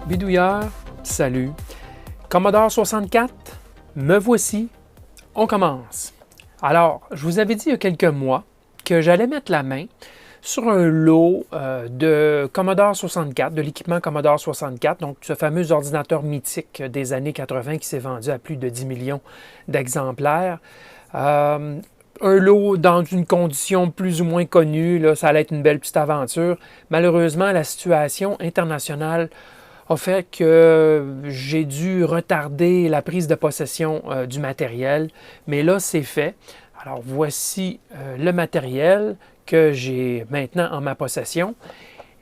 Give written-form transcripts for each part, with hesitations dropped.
Bidouilleur, salut. Commodore 64, me voici, on commence. Alors, je vous avais dit il y a quelques mois que j'allais mettre la main sur un lot de Commodore 64, de l'équipement Commodore 64, donc ce fameux ordinateur mythique des années 80 qui s'est vendu à plus de 10 millions d'exemplaires. Un lot dans une condition plus ou moins connue, là, ça allait être une belle petite aventure. Malheureusement, la situation internationale a fait que j'ai dû retarder la prise de possession du matériel, mais là, c'est fait. Alors, voici le matériel que j'ai maintenant en ma possession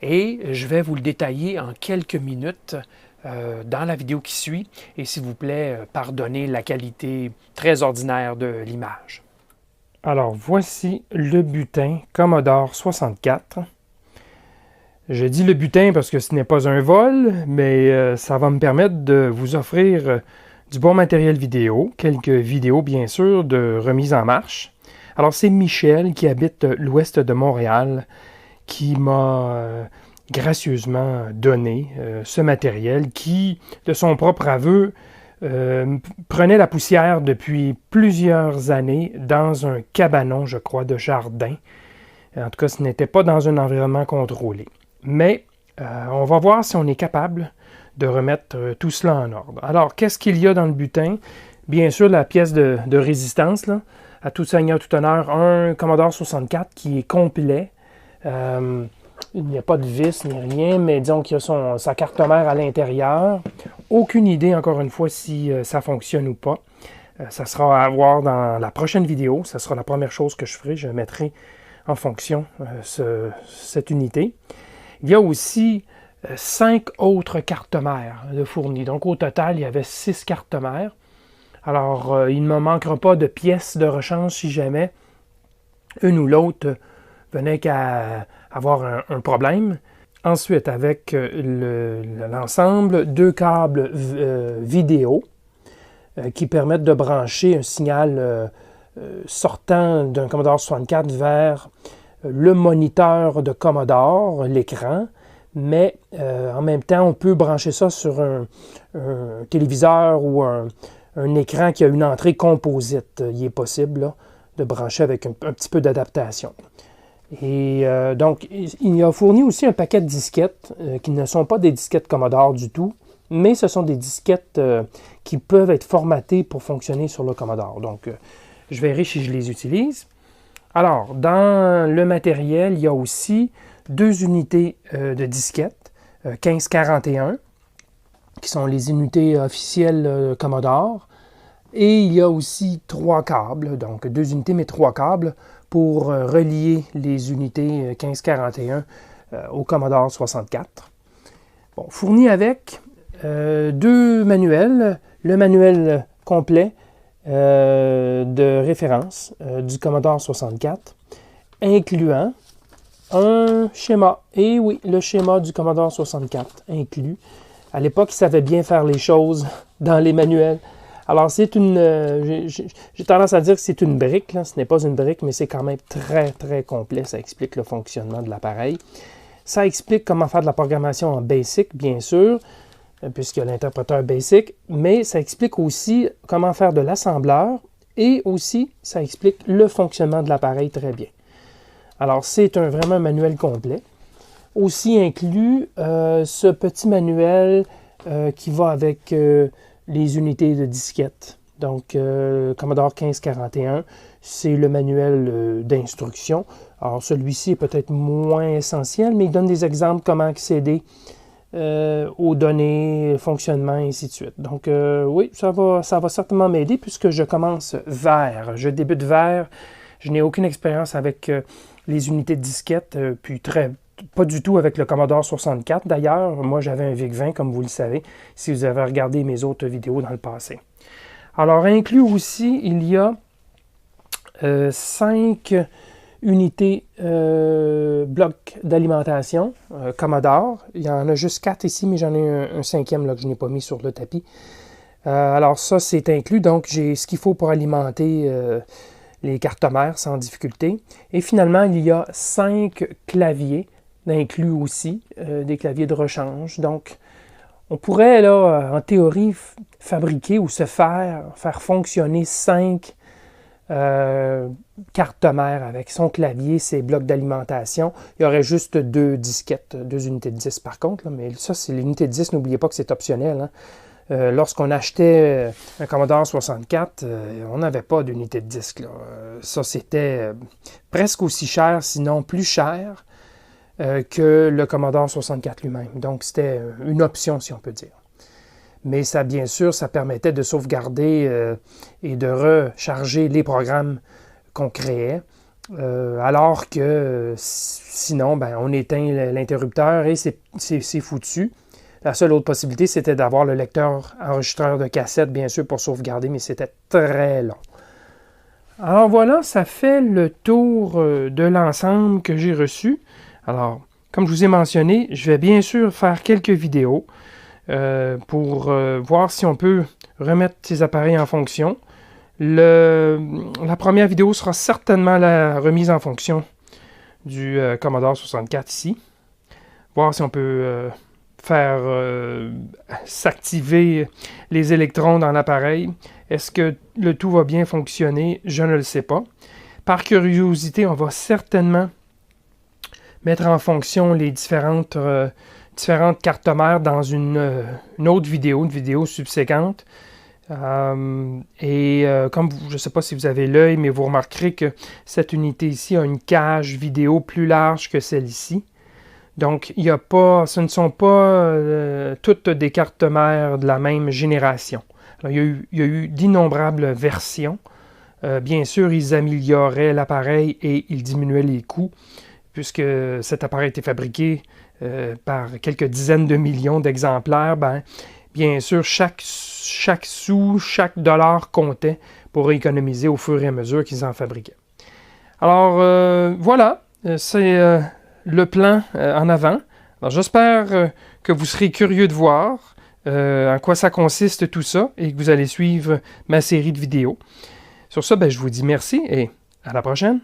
et je vais vous le détailler en quelques minutes dans la vidéo qui suit. Et s'il vous plaît, pardonnez la qualité très ordinaire de l'image. Alors, voici le butin Commodore 64. Je dis le butin parce que ce n'est pas un vol, mais ça va me permettre de vous offrir du bon matériel vidéo, quelques vidéos bien sûr de remise en marche. Alors c'est Michel qui habite l'ouest de Montréal qui m'a gracieusement donné ce matériel qui, de son propre aveu, prenait la poussière depuis plusieurs années dans un cabanon, je crois, de jardin. En tout cas, ce n'était pas dans un environnement contrôlé. Mais on va voir si on est capable de remettre tout cela en ordre. Alors, qu'est-ce qu'il y a dans le butin? Bien sûr, la pièce de résistance, là, à tout seigneur, tout honneur, un Commodore 64 qui est complet. Il n'y a pas de vis ni rien, mais disons qu'il y a sa carte mère à l'intérieur. Aucune idée, encore une fois, si ça fonctionne ou pas. Ça sera à voir dans la prochaine vidéo. Ça sera la première chose que je ferai. Je mettrai en fonction cette unité. Il y a aussi 5 autres cartes mères de fournies. Donc, au total, il y avait 6 cartes mères. Alors, il ne me manquera pas de pièces de rechange si jamais une ou l'autre venait qu'à avoir un problème. Ensuite, avec l'ensemble, 2 câbles vidéo qui permettent de brancher un signal sortant d'un Commodore 64 vers le moniteur de Commodore, l'écran, mais en même temps, on peut brancher ça sur un téléviseur ou un écran qui a une entrée composite. Il est possible là, de brancher avec un petit peu d'adaptation. Et donc, il a fourni aussi un paquet de disquettes qui ne sont pas des disquettes Commodore du tout, mais ce sont des disquettes qui peuvent être formatées pour fonctionner sur le Commodore. Donc, je verrai si je les utilise. Alors, dans le matériel, il y a aussi 2 unités de disquettes, 1541, qui sont les unités officielles Commodore. Et il y a aussi 3 câbles, donc 2 unités mais 3 câbles pour relier les unités 1541 au Commodore 64. Bon, fourni avec 2 manuels, le manuel complet de référence du Commodore 64, incluant un schéma. Et oui, le schéma du Commodore 64 inclus. À l'époque, il savait bien faire les choses dans les manuels. Alors, c'est une... j'ai tendance à dire que c'est une brique. Là. Ce n'est pas une brique, mais c'est quand même très, très complet. Ça explique le fonctionnement de l'appareil. Ça explique comment faire de la programmation en BASIC, bien sûr, puisqu'il y a l'interpréteur BASIC, mais ça explique aussi comment faire de l'assembleur et aussi, ça explique le fonctionnement de l'appareil très bien. Alors, c'est vraiment un manuel complet. Aussi inclus ce petit manuel qui va avec les unités de disquettes. Donc, Commodore 1541, c'est le manuel d'instruction. Alors, celui-ci est peut-être moins essentiel, mais il donne des exemples comment accéder aux données, fonctionnement, et ainsi de suite. Donc, oui, ça va certainement m'aider puisque je commence vert. Je débute vert. Je n'ai aucune expérience avec les unités de disquettes, puis pas du tout avec le Commodore 64. D'ailleurs, moi, j'avais un VIC-20, comme vous le savez, si vous avez regardé mes autres vidéos dans le passé. Alors, inclus aussi, il y a 5 unités blocs d'alimentation Commodore. Il y en a juste 4 ici, mais j'en ai un 5e là, que je n'ai pas mis sur le tapis. Alors, ça, c'est inclus. Donc, j'ai ce qu'il faut pour alimenter les cartes mères sans difficulté. Et finalement, il y a 5 claviers inclus aussi, des claviers de rechange. Donc, On pourrait, là, en théorie, fabriquer ou se faire fonctionner 5 cartes mères avec son clavier, ses blocs d'alimentation. Il y aurait juste 2 disquettes, 2 unités de 10 par contre, là, mais ça, c'est l'unité de 10, n'oubliez pas que c'est optionnel. Hein. Lorsqu'on achetait un Commodore 64, on n'avait pas d'unité de disque. Là. Ça, c'était presque aussi cher, sinon plus cher, que le Commodore 64 lui-même. Donc, c'était une option, si on peut dire. Mais ça, bien sûr, ça permettait de sauvegarder et de recharger les programmes qu'on créait, alors que sinon, ben, on éteint l'interrupteur et c'est foutu. La seule autre possibilité, c'était d'avoir le lecteur enregistreur de cassette, bien sûr, pour sauvegarder, mais c'était très long. Alors voilà, ça fait le tour de l'ensemble que j'ai reçu. Alors, comme je vous ai mentionné, je vais bien sûr faire quelques vidéos pour voir si on peut remettre ces appareils en fonction. La première vidéo sera certainement la remise en fonction du Commodore 64 ici. Voir si on peut faire s'activer les électrons dans l'appareil. Est-ce que le tout va bien fonctionner? Je ne le sais pas. Par curiosité, on va certainement mettre en fonction les différentes cartes mères dans une autre vidéo, une vidéo subséquente. Comme je ne sais pas si vous avez l'œil, mais vous remarquerez que cette unité ici a une cage vidéo plus large que celle-ci. Donc, ce ne sont pas toutes des cartes mères de la même génération. Alors, il y a eu d'innombrables versions. Bien sûr, ils amélioraient l'appareil et ils diminuaient les coûts, puisque cet appareil était fabriqué par quelques dizaines de millions d'exemplaires. Bien sûr, chaque sou, chaque dollar comptait pour économiser au fur et à mesure qu'ils en fabriquaient. Alors, voilà, c'est le plan en avant. Alors, j'espère que vous serez curieux de voir en quoi ça consiste tout ça et que vous allez suivre ma série de vidéos. Sur ça, je vous dis merci et à la prochaine.